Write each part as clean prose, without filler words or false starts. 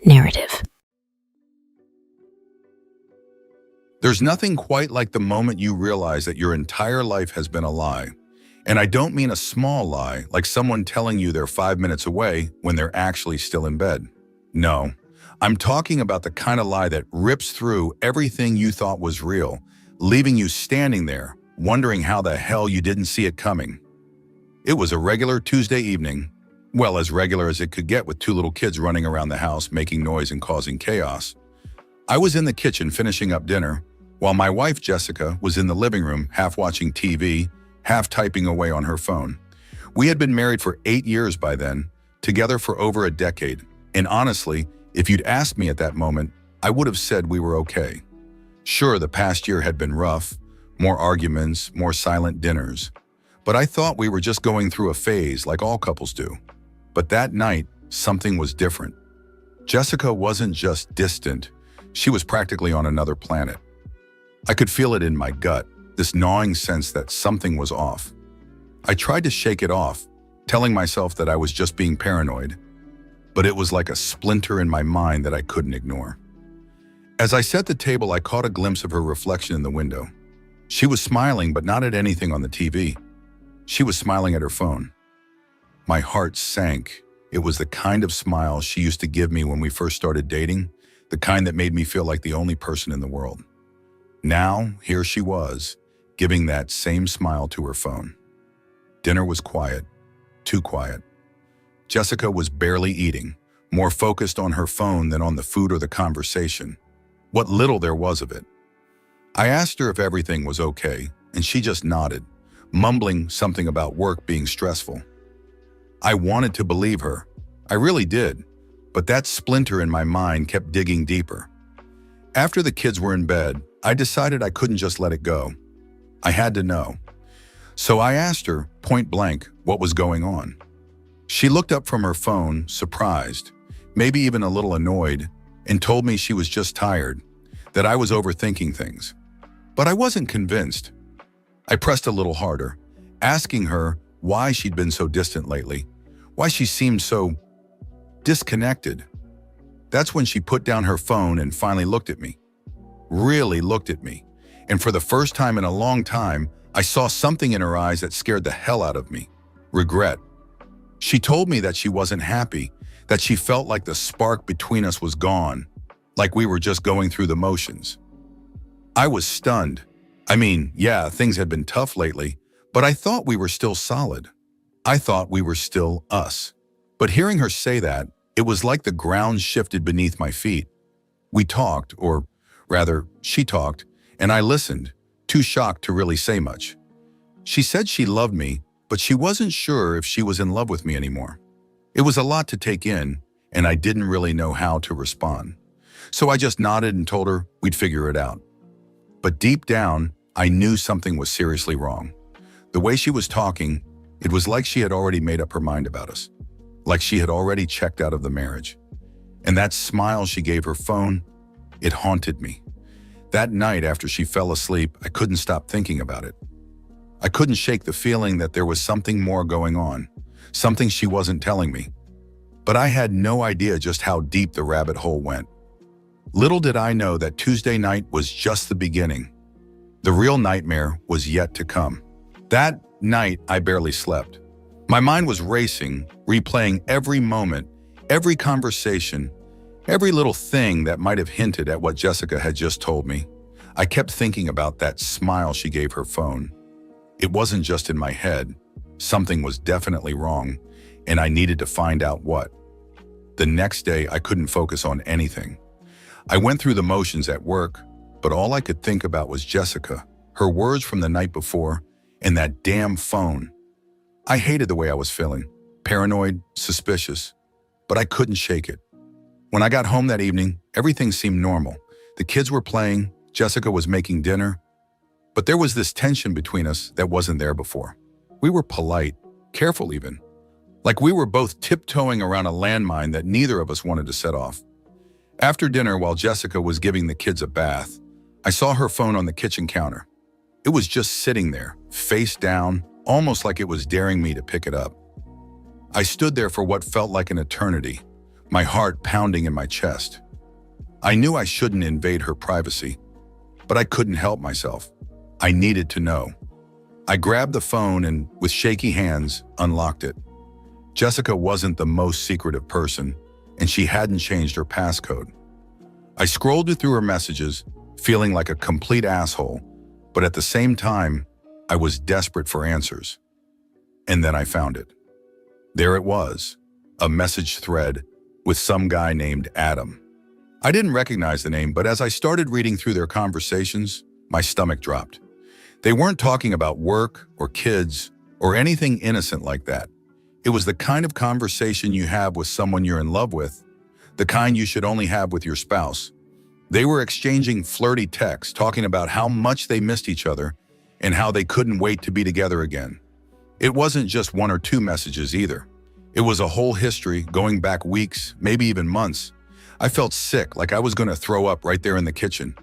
narrative. There's nothing quite like the moment you realize that your entire life has been a lie. And I don't mean a small lie, like someone telling you they're 5 minutes away when they're actually still in bed. No, I'm talking about the kind of lie that rips through everything you thought was real, leaving you standing there, wondering how the hell you didn't see it coming. It was a regular Tuesday evening, well, as regular as it could get with two little kids running around the house, making noise and causing chaos. I was in the kitchen finishing up dinner, while my wife Jessica was in the living room, half watching TV, half typing away on her phone. We had been married for 8 years by then, together for over a decade, and honestly, if you'd asked me at that moment, I would have said we were okay. Sure, the past year had been rough, more arguments, more silent dinners, but I thought we were just going through a phase like all couples do. But that night, something was different. Jessica wasn't just distant, she was practically on another planet. I could feel it in my gut, this gnawing sense that something was off. I tried to shake it off, telling myself that I was just being paranoid, but it was like a splinter in my mind that I couldn't ignore. As I set the table, I caught a glimpse of her reflection in the window. She was smiling, but not at anything on the TV. She was smiling at her phone. My heart sank. It was the kind of smile she used to give me when we first started dating, the kind that made me feel like the only person in the world. Now, here she was, giving that same smile to her phone. Dinner was quiet, too quiet. Jessica was barely eating, more focused on her phone than on the food or the conversation. What little there was of it. I asked her if everything was okay, and she just nodded, mumbling something about work being stressful. I wanted to believe her. I really did, but that splinter in my mind kept digging deeper. After the kids were in bed, I decided I couldn't just let it go. I had to know. So I asked her, point blank, what was going on. She looked up from her phone, surprised, maybe even a little annoyed, and told me she was just tired, that I was overthinking things. But I wasn't convinced. I pressed a little harder, asking her why she'd been so distant lately, why she seemed so disconnected. That's when she put down her phone and finally looked at me. Really looked at me. And for the first time in a long time, I saw something in her eyes that scared the hell out of me. Regret. She told me that she wasn't happy, that she felt like the spark between us was gone, like we were just going through the motions. I was stunned. I mean, yeah, things had been tough lately, but I thought we were still solid. I thought we were still us. But hearing her say that, it was like the ground shifted beneath my feet. We talked, or rather, she talked, and I listened, too shocked to really say much. She said she loved me, but she wasn't sure if she was in love with me anymore. It was a lot to take in, and I didn't really know how to respond. So I just nodded and told her we'd figure it out. But deep down, I knew something was seriously wrong. The way she was talking, it was like she had already made up her mind about us, like she had already checked out of the marriage. And that smile she gave her phone, it haunted me. That night after she fell asleep, I couldn't stop thinking about it. I couldn't shake the feeling that there was something more going on, something she wasn't telling me. But I had no idea just how deep the rabbit hole went. Little did I know that Tuesday night was just the beginning. The real nightmare was yet to come. That night, I barely slept. My mind was racing, replaying every moment, every conversation, every little thing that might have hinted at what Jessica had just told me. I kept thinking about that smile she gave her phone. It wasn't just in my head. Something was definitely wrong, and I needed to find out what. The next day, I couldn't focus on anything. I went through the motions at work, but all I could think about was Jessica, her words from the night before, and that damn phone. I hated the way I was feeling, paranoid, suspicious, but I couldn't shake it. When I got home that evening, everything seemed normal. The kids were playing, Jessica was making dinner, but there was this tension between us that wasn't there before. We were polite, careful even, like we were both tiptoeing around a landmine that neither of us wanted to set off. After dinner, while Jessica was giving the kids a bath, I saw her phone on the kitchen counter. It was just sitting there, face down, almost like it was daring me to pick it up. I stood there for what felt like an eternity, my heart pounding in my chest. I knew I shouldn't invade her privacy, but I couldn't help myself. I needed to know. I grabbed the phone and, with shaky hands, unlocked it. Jessica wasn't the most secretive person, and she hadn't changed her passcode. I scrolled through her messages, feeling like a complete asshole, but at the same time, I was desperate for answers. And then I found it. There it was, a message thread with some guy named Adam. I didn't recognize the name, but as I started reading through their conversations, my stomach dropped. They weren't talking about work or kids or anything innocent like that. It was the kind of conversation you have with someone you're in love with, the kind you should only have with your spouse. They were exchanging flirty texts, talking about how much they missed each other and how they couldn't wait to be together again. It wasn't just one or two messages either. It was a whole history going back weeks, maybe even months. I felt sick, like I was going to throw up right there in the kitchen.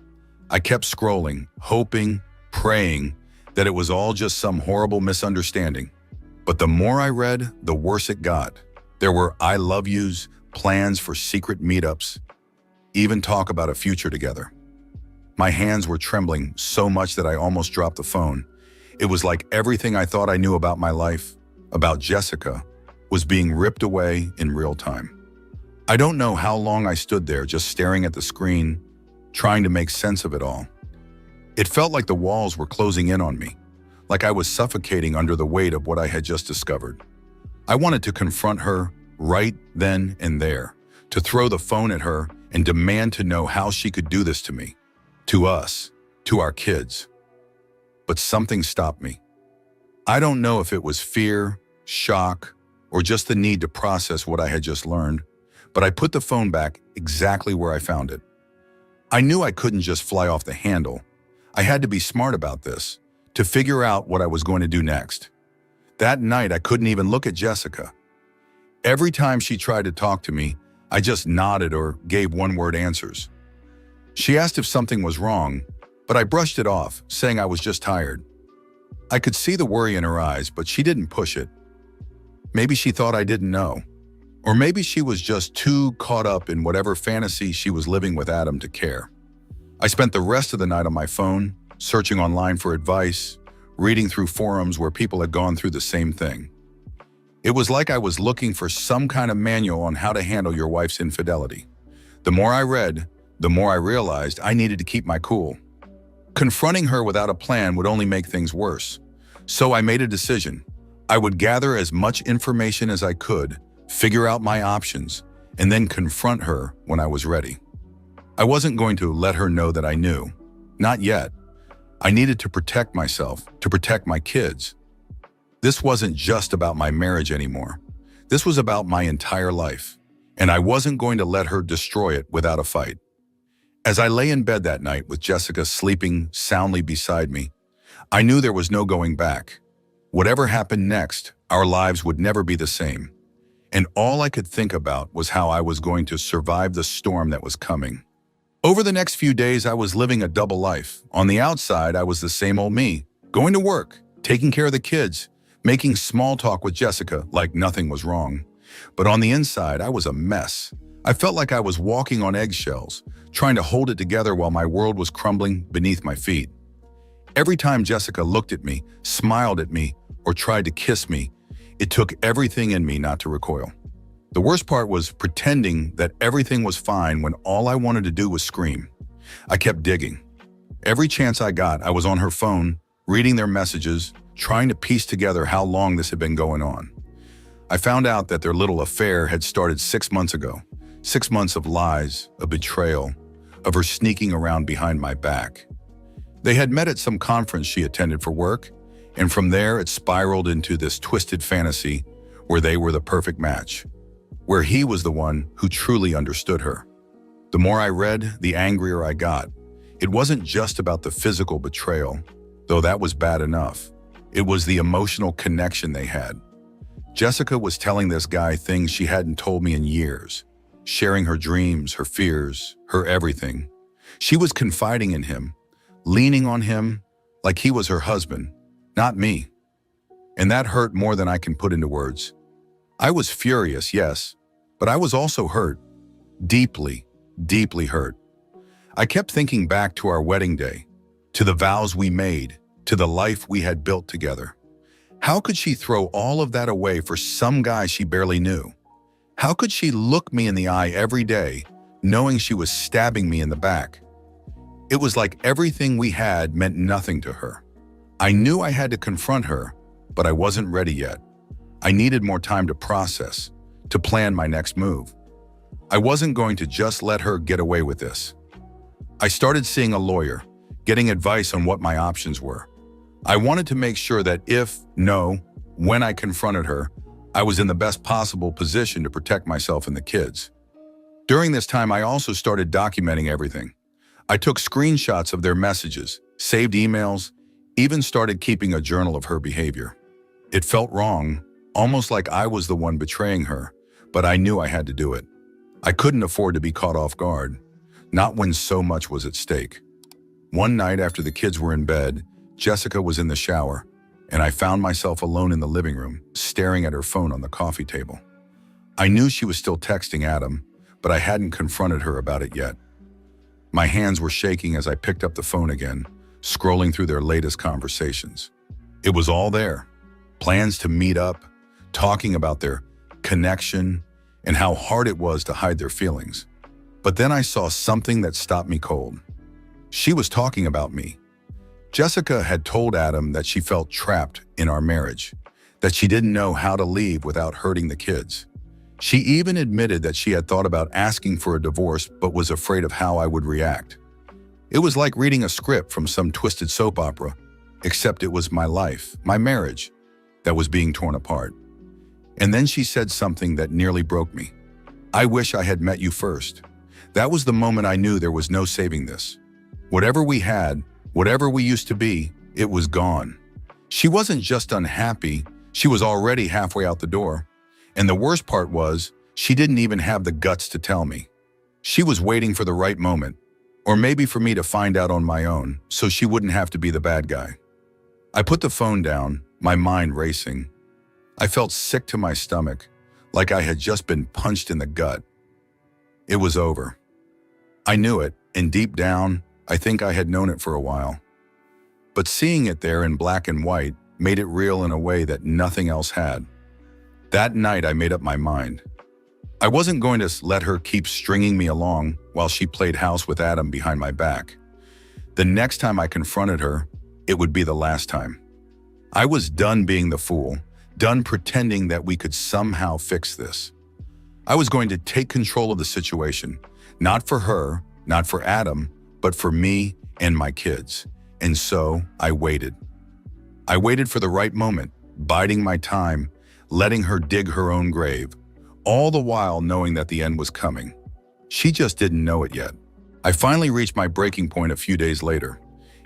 I kept scrolling, hoping, praying that it was all just some horrible misunderstanding. But the more I read, the worse it got. There were I love yous, plans for secret meetups, even talk about a future together. My hands were trembling so much that I almost dropped the phone. It was like everything I thought I knew about my life, about Jessica, was being ripped away in real time. I don't know how long I stood there just staring at the screen, trying to make sense of it all. It felt like the walls were closing in on me, like I was suffocating under the weight of what I had just discovered. I wanted to confront her right then and there, to throw the phone at her and demand to know how she could do this to me, to us, to our kids. But something stopped me. I don't know if it was fear, shock, or just the need to process what I had just learned, but I put the phone back exactly where I found it. I knew I couldn't just fly off the handle. I had to be smart about this, to figure out what I was going to do next. That night, I couldn't even look at Jessica. Every time she tried to talk to me, I just nodded or gave one-word answers. She asked if something was wrong, but I brushed it off, saying I was just tired. I could see the worry in her eyes, but she didn't push it. Maybe she thought I didn't know. Or maybe she was just too caught up in whatever fantasy she was living with Adam to care. I spent the rest of the night on my phone, searching online for advice, reading through forums where people had gone through the same thing. It was like I was looking for some kind of manual on how to handle your wife's infidelity. The more I read, the more I realized I needed to keep my cool. Confronting her without a plan would only make things worse. So I made a decision. I would gather as much information as I could, figure out my options, and then confront her when I was ready. I wasn't going to let her know that I knew. Not yet. I needed to protect myself, to protect my kids. This wasn't just about my marriage anymore. This was about my entire life, and I wasn't going to let her destroy it without a fight. As I lay in bed that night with Jessica sleeping soundly beside me, I knew there was no going back. Whatever happened next, our lives would never be the same. And all I could think about was how I was going to survive the storm that was coming. Over the next few days, I was living a double life. On the outside, I was the same old me, going to work, taking care of the kids, making small talk with Jessica like nothing was wrong. But on the inside, I was a mess. I felt like I was walking on eggshells, trying to hold it together while my world was crumbling beneath my feet. Every time Jessica looked at me, smiled at me, or tried to kiss me, it took everything in me not to recoil. The worst part was pretending that everything was fine when all I wanted to do was scream. I kept digging. Every chance I got, I was on her phone, reading their messages, trying to piece together how long this had been going on. I found out that their little affair had started 6 months ago. 6 months of lies, of betrayal, of her sneaking around behind my back. They had met at some conference she attended for work, and from there it spiraled into this twisted fantasy where they were the perfect match, where he was the one who truly understood her. The more I read, the angrier I got. It wasn't just about the physical betrayal, though that was bad enough. It was the emotional connection they had. Jessica was telling this guy things she hadn't told me in years, sharing her dreams, her fears, her everything. She was confiding in him, leaning on him like he was her husband, not me. And that hurt more than I can put into words. I was furious, yes, But I was also hurt, deeply, deeply hurt. I kept thinking back to our wedding day, to the vows we made, to the life we had built together. How could she throw all of that away for some guy she barely knew? How could she look me in the eye every day, knowing she was stabbing me in the back? It was like everything we had meant nothing to her. I knew I had to confront her, but I wasn't ready yet. I needed more time to process, to plan my next move. I wasn't going to just let her get away with this. I started seeing a lawyer, getting advice on what my options were. I wanted to make sure that when I confronted her, I was in the best possible position to protect myself and the kids. During this time, I also started documenting everything. I took screenshots of their messages, saved emails, even started keeping a journal of her behavior. It felt wrong, almost like I was the one betraying her, but I knew I had to do it. I couldn't afford to be caught off guard, not when so much was at stake. One night after the kids were in bed, Jessica was in the shower, and I found myself alone in the living room, staring at her phone on the coffee table. I knew she was still texting Adam, but I hadn't confronted her about it yet. My hands were shaking as I picked up the phone again, scrolling through their latest conversations. It was all there. Plans to meet up, talking about their connection, and how hard it was to hide their feelings. But then I saw something that stopped me cold. She was talking about me. Jessica had told Adam that she felt trapped in our marriage, that she didn't know how to leave without hurting the kids. She even admitted that she had thought about asking for a divorce but was afraid of how I would react. It was like reading a script from some twisted soap opera, except it was my life, my marriage, that was being torn apart. And then she said something that nearly broke me. "I wish I had met you first." That was the moment I knew there was no saving this. Whatever we had, whatever we used to be, it was gone. She wasn't just unhappy, she was already halfway out the door. And the worst part was, she didn't even have the guts to tell me. She was waiting for the right moment, or maybe for me to find out on my own, so she wouldn't have to be the bad guy. I put the phone down, my mind racing. I felt sick to my stomach, like I had just been punched in the gut. It was over. I knew it, and deep down, I think I had known it for a while. But seeing it there in black and white made it real in a way that nothing else had. That night, I made up my mind. I wasn't going to let her keep stringing me along while she played house with Adam behind my back. The next time I confronted her, it would be the last time. I was done being the fool, done pretending that we could somehow fix this. I was going to take control of the situation, not for her, not for Adam, but for me and my kids. And so I waited. I waited for the right moment, biding my time, letting her dig her own grave, all the while knowing that the end was coming. She just didn't know it yet. I finally reached my breaking point a few days later.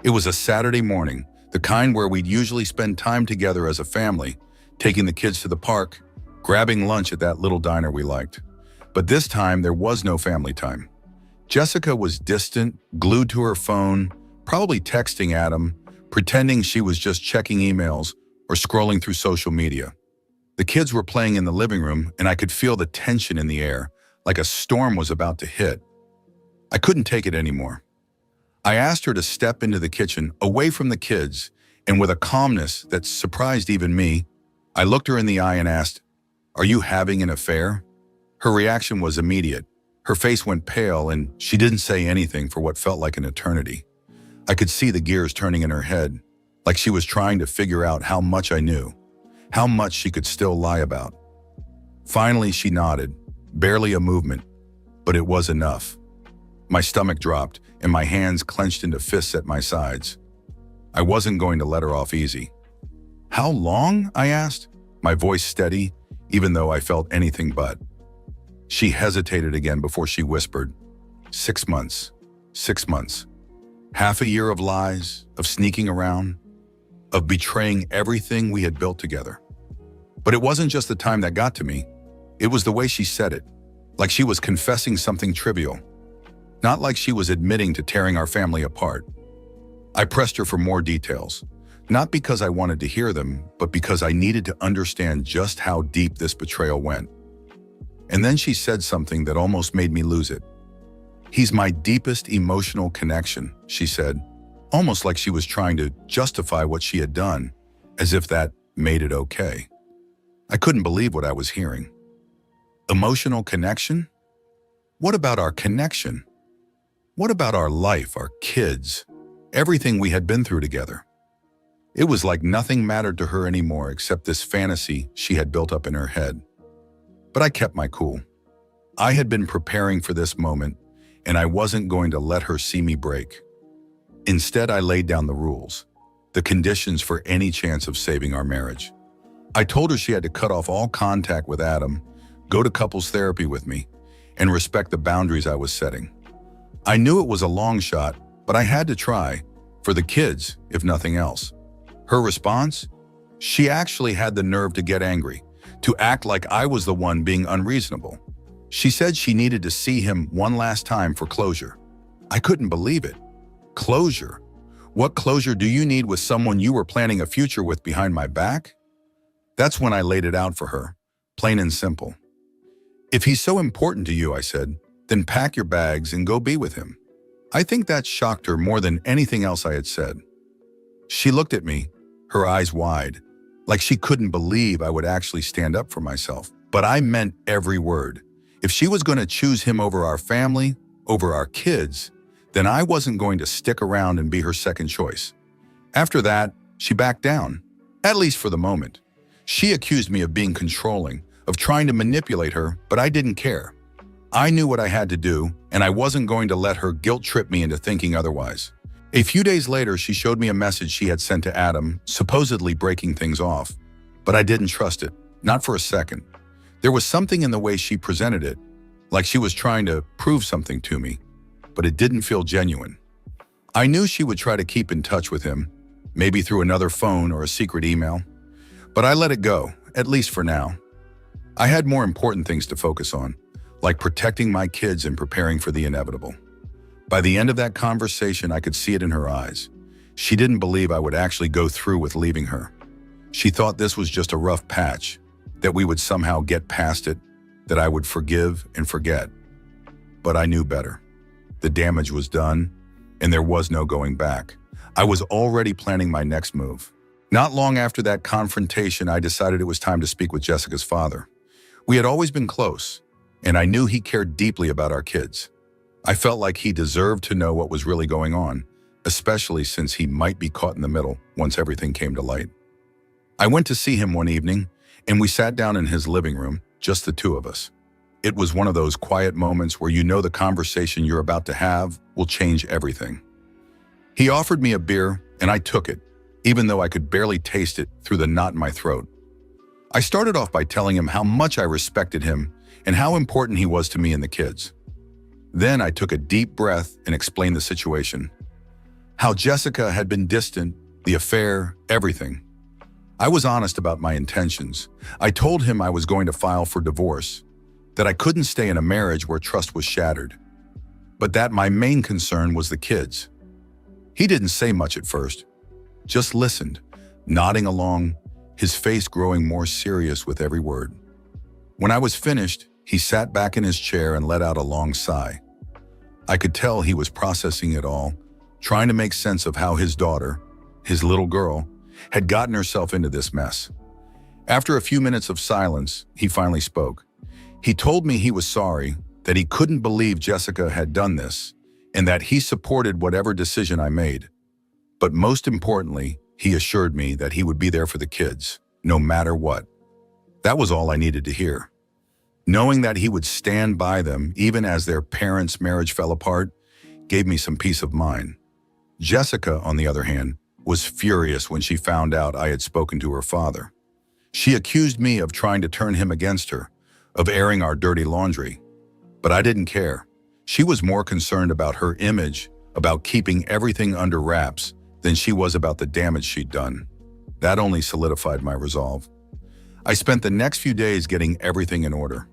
It was a Saturday morning, the kind where we'd usually spend time together as a family, taking the kids to the park, grabbing lunch at that little diner we liked. But this time, there was no family time. Jessica was distant, glued to her phone, probably texting Adam, pretending she was just checking emails or scrolling through social media. The kids were playing in the living room, and I could feel the tension in the air, like a storm was about to hit. I couldn't take it anymore. I asked her to step into the kitchen, away from the kids, and with a calmness that surprised even me, I looked her in the eye and asked, "Are you having an affair?" Her reaction was immediate. Her face went pale, and she didn't say anything for what felt like an eternity. I could see the gears turning in her head, like she was trying to figure out how much I knew, how much she could still lie about. Finally, she nodded, barely a movement, but it was enough. My stomach dropped, and my hands clenched into fists at my sides. I wasn't going to let her off easy. "How long?" I asked, my voice steady, even though I felt anything but. She hesitated again before she whispered, 6 months, 6 months. Half a year of lies, of sneaking around, of betraying everything we had built together. But it wasn't just the time that got to me. It was the way she said it, like she was confessing something trivial, not like she was admitting to tearing our family apart. I pressed her for more details, not because I wanted to hear them, but because I needed to understand just how deep this betrayal went. And then she said something that almost made me lose it. "He's my deepest emotional connection," she said, almost like she was trying to justify what she had done, as if that made it okay. I couldn't believe what I was hearing. Emotional connection? What about our connection? What about our life, our kids, everything we had been through together? It was like nothing mattered to her anymore except this fantasy she had built up in her head. But I kept my cool. I had been preparing for this moment, and I wasn't going to let her see me break. Instead, I laid down the rules, the conditions for any chance of saving our marriage. I told her she had to cut off all contact with Adam, go to couples therapy with me, and respect the boundaries I was setting. I knew it was a long shot, but I had to try, for the kids, if nothing else. Her response? She actually had the nerve to get angry, to act like I was the one being unreasonable. She said she needed to see him one last time for closure. I couldn't believe it. Closure? What closure do you need with someone you were planning a future with behind my back? That's when I laid it out for her, plain and simple. "If he's so important to you," I said, "then pack your bags and go be with him." I think that shocked her more than anything else I had said. She looked at me, her eyes wide, like she couldn't believe I would actually stand up for myself. But I meant every word. If she was going to choose him over our family, over our kids, then I wasn't going to stick around and be her second choice. After that, she backed down, at least for the moment. She accused me of being controlling, of trying to manipulate her, but I didn't care. I knew what I had to do, and I wasn't going to let her guilt trip me into thinking otherwise. A few days later, she showed me a message she had sent to Adam, supposedly breaking things off. But I didn't trust it, not for a second. There was something in the way she presented it, like she was trying to prove something to me, but it didn't feel genuine. I knew she would try to keep in touch with him, maybe through another phone or a secret email. But I let it go, at least for now. I had more important things to focus on, like protecting my kids and preparing for the inevitable. By the end of that conversation, I could see it in her eyes. She didn't believe I would actually go through with leaving her. She thought this was just a rough patch, that we would somehow get past it, that I would forgive and forget. But I knew better. The damage was done, and there was no going back. I was already planning my next move. Not long after that confrontation, I decided it was time to speak with Jessica's father. We had always been close, and I knew he cared deeply about our kids. I felt like he deserved to know what was really going on, especially since he might be caught in the middle once everything came to light. I went to see him one evening, and we sat down in his living room, just the two of us. It was one of those quiet moments where you know the conversation you're about to have will change everything. He offered me a beer, and I took it, even though I could barely taste it through the knot in my throat. I started off by telling him how much I respected him and how important he was to me and the kids. Then I took a deep breath and explained the situation. How Jessica had been distant, the affair, everything. I was honest about my intentions. I told him I was going to file for divorce, that I couldn't stay in a marriage where trust was shattered, but that my main concern was the kids. He didn't say much at first, just listened, nodding along, his face growing more serious with every word. When I was finished, he sat back in his chair and let out a long sigh. I could tell he was processing it all, trying to make sense of how his daughter, his little girl, had gotten herself into this mess. After a few minutes of silence, he finally spoke. He told me he was sorry, that he couldn't believe Jessica had done this, and that he supported whatever decision I made. But most importantly, he assured me that he would be there for the kids, no matter what. That was all I needed to hear. Knowing that he would stand by them even as their parents' marriage fell apart gave me some peace of mind. Jessica, on the other hand, was furious when she found out I had spoken to her father. She accused me of trying to turn him against her, of airing our dirty laundry. But I didn't care. She was more concerned about her image, about keeping everything under wraps, than she was about the damage she'd done. That only solidified my resolve. I spent the next few days getting everything in order.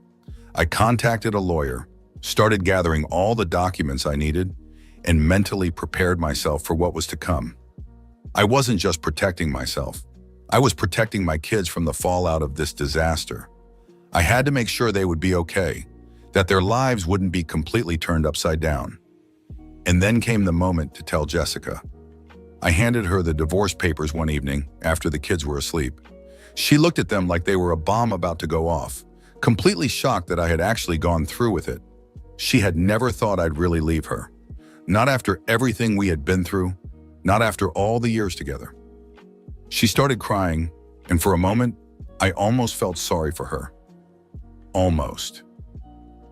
I contacted a lawyer, started gathering all the documents I needed, and mentally prepared myself for what was to come. I wasn't just protecting myself. I was protecting my kids from the fallout of this disaster. I had to make sure they would be okay, that their lives wouldn't be completely turned upside down. And then came the moment to tell Jessica. I handed her the divorce papers one evening after the kids were asleep. She looked at them like they were a bomb about to go off, completely shocked that I had actually gone through with it. She had never thought I'd really leave her. Not after everything we had been through, not after all the years together. She started crying, and for a moment, I almost felt sorry for her. Almost.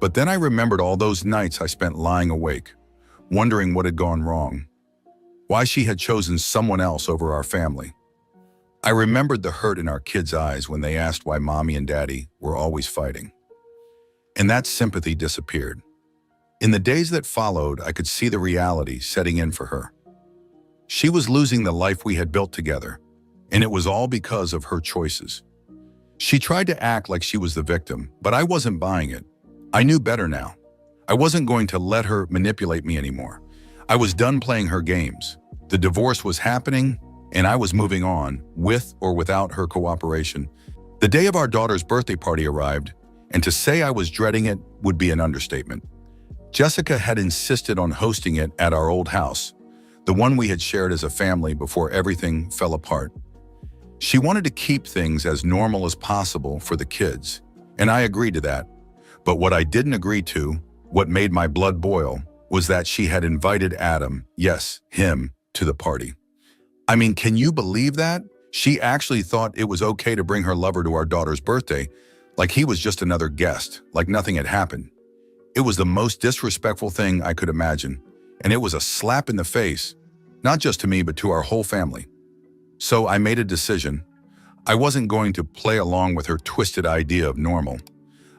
But then I remembered all those nights I spent lying awake, wondering what had gone wrong, why she had chosen someone else over our family. I remembered the hurt in our kids' eyes when they asked why Mommy and Daddy were always fighting. And that sympathy disappeared. In the days that followed, I could see the reality setting in for her. She was losing the life we had built together, and it was all because of her choices. She tried to act like she was the victim, but I wasn't buying it. I knew better now. I wasn't going to let her manipulate me anymore. I was done playing her games. The divorce was happening, and I was moving on, with or without her cooperation. The day of our daughter's birthday party arrived, and to say I was dreading it would be an understatement. Jessica had insisted on hosting it at our old house, the one we had shared as a family before everything fell apart. She wanted to keep things as normal as possible for the kids, and I agreed to that. But what I didn't agree to, what made my blood boil, was that she had invited Adam, yes, him, to the party. I mean, can you believe that? She actually thought it was okay to bring her lover to our daughter's birthday, like he was just another guest, like nothing had happened. It was the most disrespectful thing I could imagine, and it was a slap in the face, not just to me but to our whole family. So I made a decision. I wasn't going to play along with her twisted idea of normal.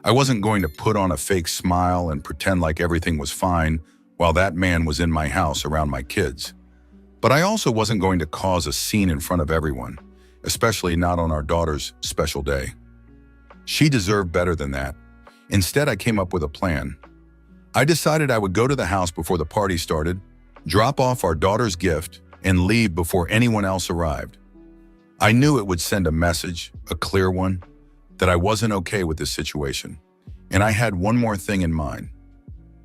I wasn't going to put on a fake smile and pretend like everything was fine while that man was in my house around my kids. But I also wasn't going to cause a scene in front of everyone, especially not on our daughter's special day. She deserved better than that. Instead, I came up with a plan. I decided I would go to the house before the party started, drop off our daughter's gift, and leave before anyone else arrived. I knew it would send a message, a clear one, that I wasn't okay with this situation. And I had one more thing in mind.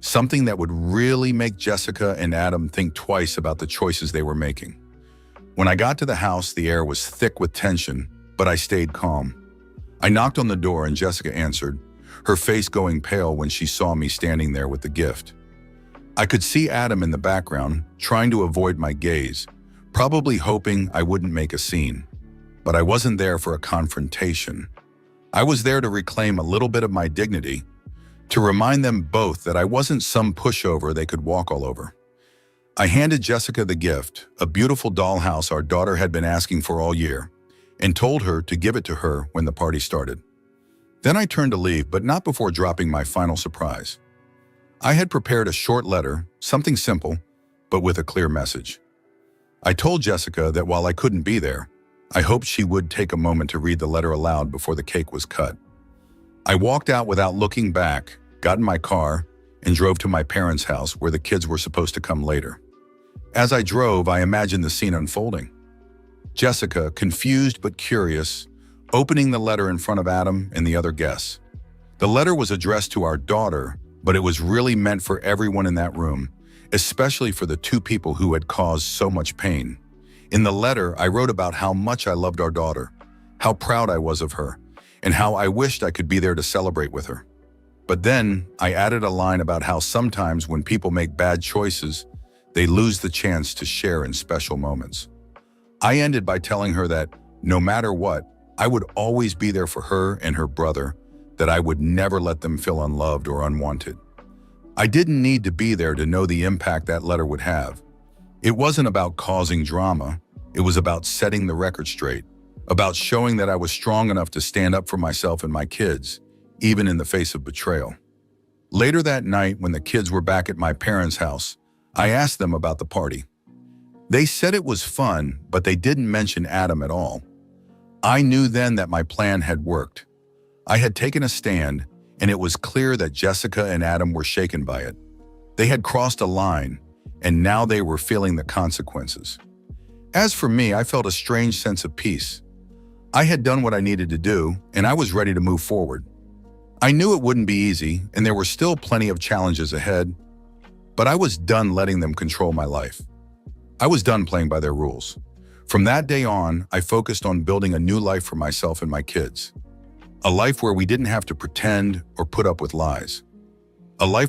Something that would really make Jessica and Adam think twice about the choices they were making. When I got to the house, the air was thick with tension, but I stayed calm. I knocked on the door and Jessica answered, her face going pale when she saw me standing there with the gift. I could see Adam in the background, trying to avoid my gaze, probably hoping I wouldn't make a scene. But I wasn't there for a confrontation. I was there to reclaim a little bit of my dignity, to remind them both that I wasn't some pushover they could walk all over. I handed Jessica the gift, a beautiful dollhouse our daughter had been asking for all year, and told her to give it to her when the party started. Then I turned to leave, but not before dropping my final surprise. I had prepared a short letter, something simple, but with a clear message. I told Jessica that while I couldn't be there, I hoped she would take a moment to read the letter aloud before the cake was cut. I walked out without looking back, got in my car, and drove to my parents' house where the kids were supposed to come later. As I drove, I imagined the scene unfolding. Jessica, confused but curious, opening the letter in front of Adam and the other guests. The letter was addressed to our daughter, but it was really meant for everyone in that room, especially for the two people who had caused so much pain. In the letter, I wrote about how much I loved our daughter, how proud I was of her, and how I wished I could be there to celebrate with her. But then, I added a line about how sometimes when people make bad choices, they lose the chance to share in special moments. I ended by telling her that, no matter what, I would always be there for her and her brother, that I would never let them feel unloved or unwanted. I didn't need to be there to know the impact that letter would have. It wasn't about causing drama. It was about setting the record straight, about showing that I was strong enough to stand up for myself and my kids, even in the face of betrayal. Later that night, when the kids were back at my parents' house, I asked them about the party. They said it was fun, but they didn't mention Adam at all. I knew then that my plan had worked. I had taken a stand, and it was clear that Jessica and Adam were shaken by it. They had crossed a line, and now they were feeling the consequences. As for me, I felt a strange sense of peace. I had done what I needed to do, and I was ready to move forward. I knew it wouldn't be easy, and there were still plenty of challenges ahead, but I was done letting them control my life. I was done playing by their rules. From that day on, I focused on building a new life for myself and my kids. A life where we didn't have to pretend or put up with lies. A life